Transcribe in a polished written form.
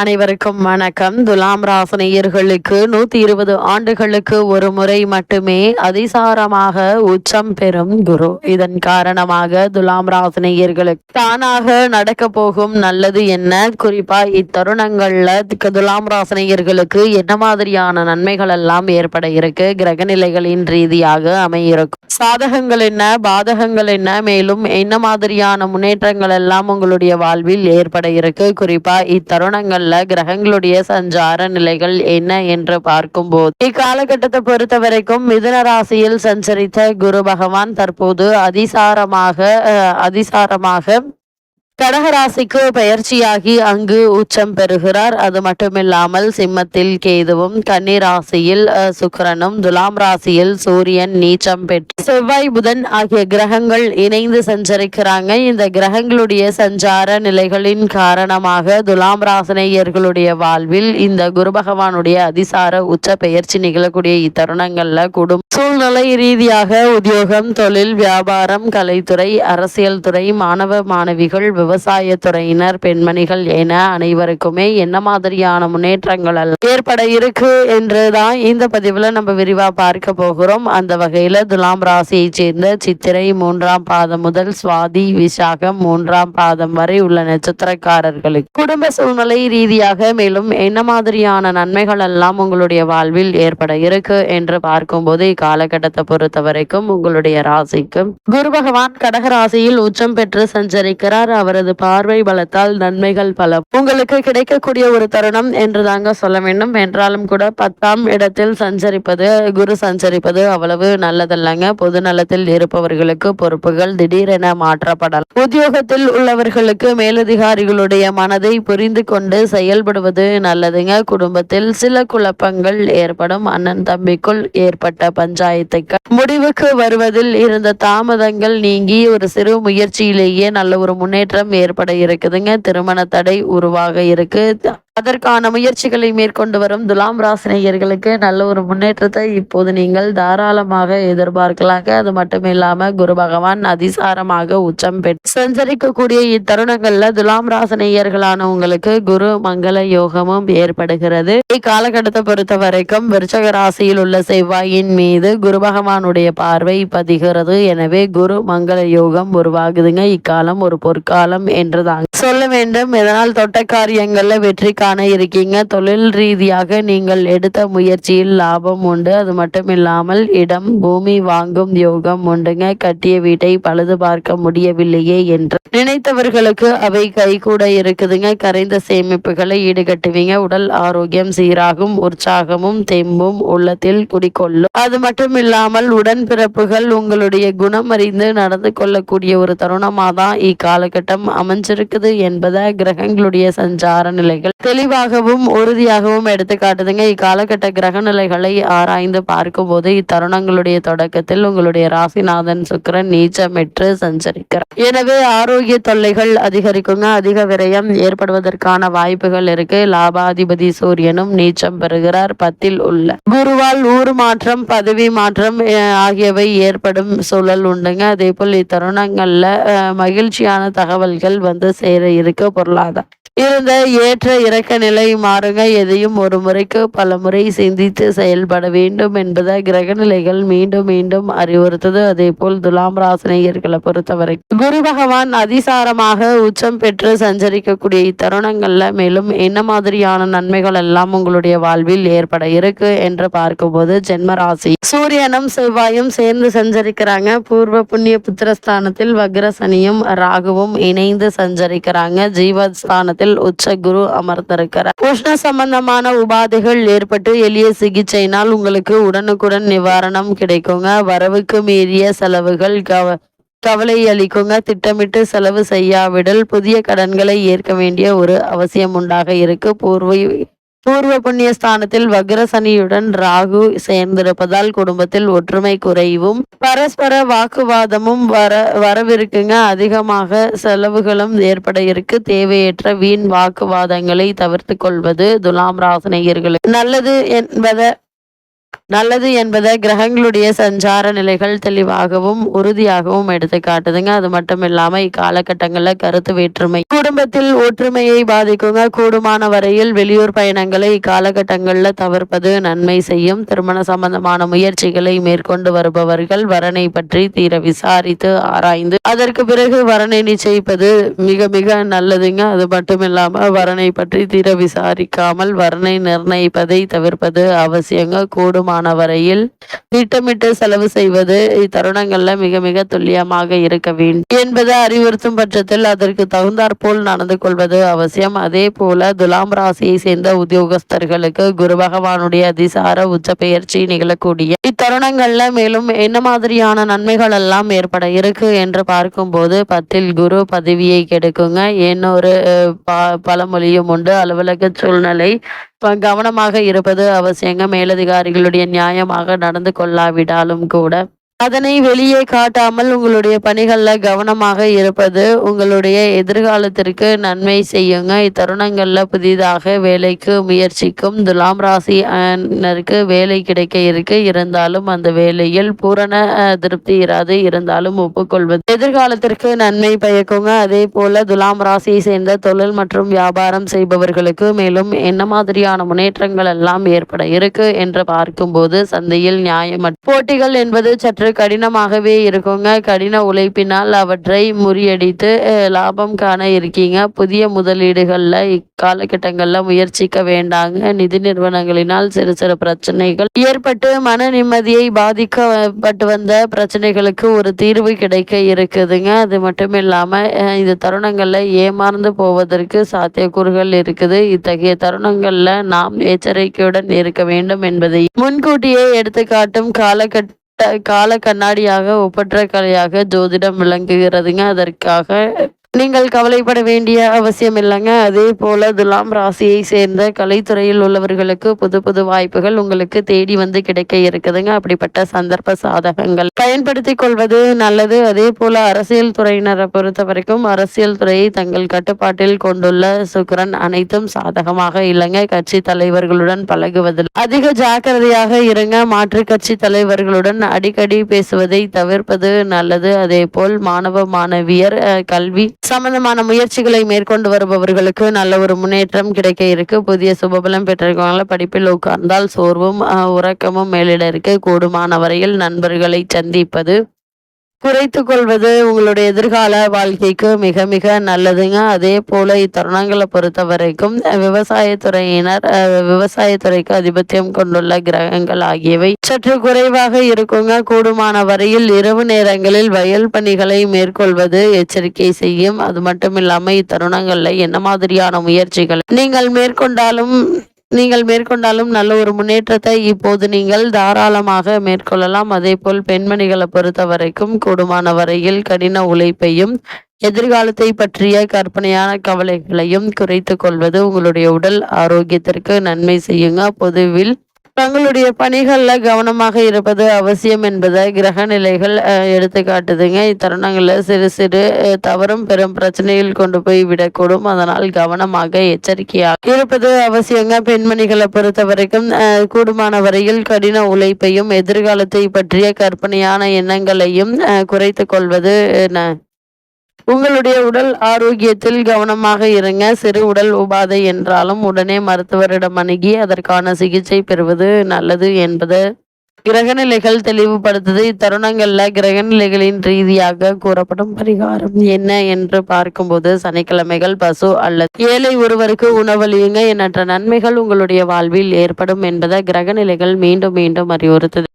அனைவருக்கும் வணக்கம். துலாம் ராசினியர்களுக்கு 120 ஆண்டுகளுக்கு ஒரு முறை மட்டுமே அதிசாரமாக உச்சம் பெறும் குரு. இதன் காரணமாக துலாம் ராசினியர்களுக்கு தானாக நடக்க போகும் நல்லது என்ன, குறிப்பா இத்தருணங்கள்ல துலாம் ராசினியர்களுக்கு என்ன மாதிரியான நன்மைகள் எல்லாம் ஏற்பட இருக்கு, கிரக நிலைகளின் ரீதியாக அமையிருக்கும் சாதகங்கள் என்ன, பாதகங்கள் என்ன, மேலும் என்ன மாதிரியான முன்னேற்றங்கள் எல்லாம் உங்களுடைய வாழ்வில் ஏற்பட இருக்கு, குறிப்பா இத்தருணங்கள் கிரகங்களுடைய சஞ்சார நிலைகள் என்ன என்று பார்க்கும்போது இக்காலகட்டத்தை பொறுத்த வரைக்கும் மிதுன ராசியில் சஞ்சரித்த குரு பகவான் தற்போது அதிசாரமாக கடகராசிக்கு பயிற்சியாகி அங்கு உச்சம் பெறுகிறார். அது மட்டுமில்லாமல் சிம்மத்தில் கேதுவும், கன்னி ராசியில் சுக்கிரனும், துலாம் ராசியில் சூரியன் நீச்சம் பெற்று செவ்வாய் புதன் ஆகிய கிரகங்கள் இணைந்து சஞ்சரிக்கிறாங்க. இந்த கிரகங்களுடைய சஞ்சார நிலைகளின் காரணமாக துலாம் ராசினியர்களுடைய வாழ்வில் இந்த குரு பகவானுடைய அதிசார உச்ச பெயர்ச்சி நிகழக்கூடிய இத்தருணங்கள்ல குடும்ப சூழ்நிலை ரீதியாக உத்தியோகம், தொழில், வியாபாரம், கலைத்துறை, அரசியல் துறை, மாணவ மாணவிகள், விவசாயத்துறையினர், பெண்மணிகள் என அனைவருக்குமே என்ன மாதிரியான முன்னேற்றங்கள் ஏற்பட இருக்கு என்றுதான் இந்த பதிவுல நம்ம விரிவா பார்க்க போகிறோம். அந்த வகையில துலாம் ராசியை சேர்ந்த சித்திரை 3ஆம் பாதம் முதல் சுவாதி, விசாகம் 3ஆம் பாதம் வரை உள்ள நட்சத்திரக்காரர்களுக்கு குடும்ப சூழ்நிலை ரீதியாக மேலும் என்ன மாதிரியான நன்மைகள் எல்லாம் உங்களுடைய வாழ்வில் ஏற்பட இருக்கு என்று பார்க்கும்போது இக்காலகட்டத்தை பொறுத்த வரைக்கும் உங்களுடைய ராசிக்கு குரு பகவான் கடக ராசியில் உச்சம் பெற்று சஞ்சரிக்கிறார். அவரது பார்வை பலத்தால் நன்மைகள் பல உங்களுக்கு கிடைக்கக்கூடிய ஒரு தருணம் என்று தாங்க சொல்ல வேண்டும். என்றாலும் கூட 10ஆம் இடத்தில் குரு சஞ்சரிப்பது அவ்வளவு நல்லதல்லங்க. பொது நலத்தில் இருப்பவர்களுக்கு பொறுப்புகள் திடீரென மாற்றப்படலாம். உத்தியோகத்தில் உள்ளவர்களுக்கு மேலதிகாரிகளுடைய மனதை புரிந்து கொண்டு செயல்படுவது நல்லதுங்க. குடும்பத்தில் சில குழப்பங்கள் ஏற்படும். அண்ணன் தம்பிக்குள் ஏற்பட்ட பஞ்சாயத்துக்கு முடிவுக்கு வருவதில் இருந்த தாமதங்கள் நீங்கி ஒரு சிறு முயற்சியிலேயே நல்ல ஒரு முன்னேற்றம் ஏற்பட இருக்குதுங்க. திருமண தடை உருவாக இருக்கு. அதற்கான முயற்சிகளை மேற்கொண்டு வரும் துலாம் ராசினியர்களுக்கு நல்ல ஒரு முன்னேற்றத்தை இப்போது நீங்கள் தாராளமாக எதிர்பார்க்கலாங்க. அது மட்டும் இல்லாம குரு பகவான் அதிசாரமாக உச்சம் பெற்று சஞ்சரிக்கக்கூடிய இத்தருணங்கள்ல துலாம் ராசினியர்களான உங்களுக்கு குரு மங்கள யோகமும் ஏற்படுகிறது. இக்காலகட்டத்தை பொறுத்த வரைக்கும் விருச்சக ராசியில் உள்ள செவ்வாயின் மீது குரு பகவானுடைய பார்வை பதிகிறது. எனவே குரு மங்கள யோகம் உருவாகுதுங்க. இக்காலம் ஒரு பொற்காலம் என்றுதான் சொல்ல வேண்டும். இதனால் தொட்ட காரியங்கள்ல வெற்றி காண இருக்கீங்க. தொழில் ரீதியாக நீங்கள் எடுத்த முயற்சியில் லாபம் உண்டு. அது மட்டும் இல்லாமல் இடம் பூமி வாங்கும் யோகம் உண்டுங்க. கட்டிய வீட்டை பழுது பார்க்க முடியவில்லையே என்று நினைத்தவர்களுக்கு அவை கைகூட இருக்குதுங்க. கரைந்த சேமிப்புகளை ஈடுகட்டுவீங்க. உடல் ஆரோக்கியம் சீராகும். உற்சாகமும் தெம்பும் உள்ளத்தில் குடிக்கொள்ளும். அது மட்டும் இல்லாமல் உடன்பிறப்புகள் உங்களுடைய குணம் அறிந்து நடந்து கொள்ளக்கூடிய ஒரு தருணமாக தான் இக்காலகட்டம் அமைஞ்சிருக்குது என்பதை கிரகங்களுடைய சஞ்சார நிலைகள் தெளிவாகவும் உறுதியாகவும் எடுத்து காட்டுதுங்க. இக்காலகட்ட கிரக நிலைகளை ஆராய்ந்து பார்க்கும் போது இத்தருணங்களுடைய தொடக்கத்தில் உங்களுடைய ராசிநாதன் சுக்கிரன் நீச்சமிட்டு சஞ்சரிக்கிறார். எனவே ஆரோக்கிய தொல்லைகள் அதிகரிக்குங்க. அதிக விரயம் ஏற்படுவதற்கான வாய்ப்புகள் இருக்கு. லாபாதிபதி சூரியனும் நீச்சம் பெறுகிறார். 10ல் உள்ள குருவால் ஊர் மாற்றம், பதவி மாற்றம் ஆகியவை ஏற்படும் சூழல் உண்டுங்க. அதே போல் இத்தருணங்கள்ல மகிழ்ச்சியான தகவல்கள் வந்து சேர இருக்கு. பொருளாதாரம் இருந்த ஏற்ற இறக்க நிலை மாறுங்க. எதையும் ஒரு முறைக்கு பல முறை சிந்தித்து செயல்பட வேண்டும் என்பதை கிரகநிலைகள் மீண்டும் மீண்டும் அறிவுறுத்தது. அதே போல் துலாம் ராசினியர்களை பொறுத்தவரை குரு பகவான் அதிசாரமாக உச்சம் பெற்று சஞ்சரிக்கக்கூடிய இத்தருணங்கள்ல மேலும் என்ன மாதிரியான நன்மைகள் எல்லாம் உங்களுடைய வாழ்வில் ஏற்பட இருக்கு என்று பார்க்கும்போது ஜென்ம ராசி சூரியனும் செவ்வாயும் சேர்ந்து சஞ்சரிக்கிறாங்க. பூர்வ புண்ணிய புத்திரஸ்தானத்தில் வக்ரசனியும் ராகுவும் இணைந்து சஞ்சரிக்கிறாங்க. ஜீவஸ்தானத்தில் உச்ச குரு அமர்ந்திருக்கிறார். உஷ்ண சம்பந்தமான உபாதைகள் ஏற்பட்டு எளிய சிகிச்சையினால் உங்களுக்கு உடனுக்குடன் நிவாரணம் கிடைக்குங்க. வரவுக்கு மீறிய செலவுகள் கவலை அளிக்குங்க. திட்டமிட்டு செலவு செய்யாவிடல் புதிய கடன்களை ஏற்க வேண்டிய ஒரு அவசியம் உண்டாக இருக்கு. பூர்வ புண்ணிய ஸ்தானத்தில் வக்ரசனியுடன் ராகு சேர்ந்திருப்பதால் குடும்பத்தில் ஒற்றுமை குறைவும் பரஸ்பர வாக்குவாதமும் வரவிருக்குங்க. அதிகமாக செலவுகளும் ஏற்பட இருக்கு. தேவையற்ற வீண் வாக்குவாதங்களை தவிர்த்து கொள்வது துலாம் ராசினியர்களுக்கு நல்லது என்பதை நல்லது என்பதை கிரகங்களுடைய சஞ்சார நிலைகள் தெளிவாகவும் உறுதியாகவும் எடுத்து காட்டுதுங்க. அது மட்டும் இல்லாம இக்காலகட்டங்கள்ல கருத்து வேற்றுமை குடும்பத்தில் ஒற்றுமையை பாதிக்குங்க. கூடுமான வரையில் வெளியூர் பயணங்களை இக்காலகட்டங்கள்ல தவிர்ப்பது நன்மை செய்யும். திருமண சம்பந்தமான முயற்சிகளை மேற்கொண்டு வருபவர்கள் வரனை பற்றி தீர விசாரித்து ஆராய்ந்து அதற்கு பிறகு வரனை நிச்சயிப்பது மிக மிக நல்லதுங்க. அது மட்டும் இல்லாம வரனை பற்றி தீர விசாரிக்காமல் வரனை நிர்ணயிப்பதை தவிர்ப்பது அவசியங்க. கூடுமான வரையில் திட்டமிட்டு செலவு செய்வது இத்தருணங்கள்ல மிக மிக துல்லியமாக இருக்க வேண்டும் என்பதை அறிவுறுத்தும் பட்சத்தில் அதற்கு தகுந்தாற்போல் நடந்து கொள்வது அவசியம். அதே போல துலாம் ராசியை சேர்ந்த உத்தியோகஸ்தர்களுக்கு குரு பகவானுடைய அதிசார உச்ச பெயர்ச்சி நிகழக்கூடிய இத்தருணங்கள்ல மேலும் என்ன மாதிரியான நன்மைகள் எல்லாம் ஏற்பட இருக்கு என்று பார்க்கும்போது 10ல் குரு பதவியை கெடுக்குங்க. இன்னொரு பழமொழியும் உண்டு, அலுவலக சூழ்நிலை கவனமாக இருப்பது அவசியங்க. மேலதிகாரிகளுடைய நியாயமாக நடந்து கொள்ளாவிட்டாலும் கூட அதனை வெளியே காட்டாமல் உங்களுடைய பணிகள்ல கவனமாக இருப்பது உங்களுடைய எதிர்காலத்திற்கு நன்மை செய்யுங்க. இத்தருணங்கள்ல புதிதாக வேலைக்கு முயற்சிக்கும் துலாம் ராசினருக்கு வேலை கிடைக்க இருக்கு. இருந்தாலும் அந்த வேலையில் பூரண திருப்தி இராது. இருந்தாலும் ஒப்புக்கொள்வது எதிர்காலத்திற்கு நன்மை பயக்குங்க. அதே போல துலாம் ராசியை சேர்ந்த தொழில் மற்றும் வியாபாரம் செய்பவர்களுக்கு மேலும் என்ன மாதிரியான முன்னேற்றங்கள் எல்லாம் ஏற்பட இருக்கு என்று பார்க்கும்போது சந்தையில் நியாயம் போட்டிகள் என்பது சற்று கடினமாகவே இருக்குங்க. கடின உழைப்பினால் அவற்றை முறியடித்து லாபம் காண இருக்கீங்க. புதிய முதலீடுகள்ல இக்காலகட்டங்கள்ல முயற்சிக்க வேண்டாங்க. நிதி நிறுவனங்களினால் சிறு சிறு பிரச்சனைகள் ஏற்பட்டு மன நிம்மதியை பாதிக்கப்பட்டு வந்த பிரச்சனைகளுக்கு ஒரு தீர்வு கிடைக்க இருக்குதுங்க. அது மட்டும் இல்லாம இந்த தருணங்கள்ல ஏமாந்து போவதற்கு சாத்தியக்கூறுகள் இருக்குது. இத்தகைய தருணங்கள்ல நாம் எச்சரிக்கையுடன் இருக்க வேண்டும் என்பதை முன்கூட்டியே எடுத்துக்காட்டும் கால கண்ணாடியாக ஒப்பற்ற கலையாக ஜோதிடம் விளங்குகிறதுங்க. அதற்காக நீங்கள் கவலைப்பட வேண்டிய அவசியம் இல்லைங்க. அதே போல துலாம் ராசியை சேர்ந்த கலைத்துறையில் உள்ளவர்களுக்கு புது புது வாய்ப்புகள் உங்களுக்கு தேடி வந்து கிடைக்க இருக்குதுங்க. அப்படிப்பட்ட சந்தர்ப்ப சாதகங்கள் பயன்படுத்தி கொள்வது நல்லது. அதே போல அரசியல் துறையினரை பொறுத்த வரைக்கும் அரசியல் துறையை தங்கள் கட்டுப்பாட்டில் கொண்டுள்ள சுக்கிரன் அனைத்தும் சாதகமாக இல்லைங்க. கட்சி தலைவர்களுடன் பழகுவதில் அதிக ஜாக்கிரதையாக இருங்க. மாற்று கட்சி தலைவர்களுடன் அடிக்கடி பேசுவதை தவிர்ப்பது நல்லது. அதே போல் மாணவ மாணவியர் கல்வி சம்பந்தமான முயற்சிகளை மேற்கொண்டு வருபவர்களுக்கு நல்ல ஒரு முன்னேற்றம் கிடைக்க இருக்கு. புதிய சுபபலம் பெற்றிருக்கவங்கள படிப்பில் உட்கார்ந்தால் சோர்வும் உறக்கமும் மேலிட இருக்கு. கூடுமான வரையில் நண்பர்களை சந்திப்பது குறைத்து கொள்வது உங்களுடைய எதிர்கால வாழ்க்கைக்கு மிக மிக நல்லதுங்க. அதே போல இத்தருணங்களை பொறுத்த வரைக்கும் விவசாயத்துறையினர் விவசாயத்துறைக்கு அதிபத்தியம் கொண்டுள்ள கிரகங்கள் ஆகியவை சற்று குறைவாக இருக்குங்க. கூடுமான வரையில் இரவு நேரங்களில் வயல் பணிகளை மேற்கொள்வது எச்சரிக்கை செய்யும். அது மட்டும் இல்லாம இத்தருணங்கள்ல என்ன மாதிரியான முயற்சிகள் நீங்கள் மேற்கொண்டாலும் நல்ல ஒரு முன்னேற்றத்தை இப்போது நீங்கள் தாராளமாக மேற்கொள்ளலாம். அதே போல் பெண்மணிகளை பொறுத்த வரைக்கும் கூடுமான வரையில் கடின உழைப்பையும் எதிர்காலத்தை பற்றிய கற்பனையான கவலைகளையும் குறைத்து கொள்வது உங்களுடைய உடல் ஆரோக்கியத்திற்கு நன்மை செய்யுங்க. பொதுவில் தங்களுடைய பணிகள்ல கவனமாக இருப்பது அவசியம் என்பதை கிரக நிலைகள் எடுத்து காட்டுதுங்க. இத்தருணங்கள்ல சிறு சிறு தவறும் பெரும் பிரச்சனையில் கொண்டு போய் விடக்கூடும். அதனால் கவனமாக எச்சரிக்கையாக இருப்பது அவசியங்க. பெண்மணிகளை பொறுத்த வரைக்கும் கூடுமான வரையில் கடின உழைப்பையும் எதிர்காலத்தை பற்றிய கற்பனையான எண்ணங்களையும் குறைத்து கொள்வது உங்களுடைய உடல் ஆரோக்கியத்தில் கவனமாக இருங்க. சிறு உடல் உபாதை என்றாலும் உடனே மருத்துவரிடம் அணுகி அதற்கான சிகிச்சை பெறுவது நல்லது என்பது கிரகநிலைகள் தெளிவுபடுத்துது. இத்தருணங்கள்ல கிரகநிலைகளின் ரீதியாக கூறப்படும் பரிகாரம் என்ன என்று பார்க்கும்போது சனிக்கிழமைகள் பசு அல்லது ஏழை ஒருவருக்கு உணவளியுங்க. எண்ணற்ற நன்மைகள் உங்களுடைய வாழ்வில் ஏற்படும் என்பதை கிரகநிலைகள் மீண்டும் மீண்டும் அறிவுறுத்துது.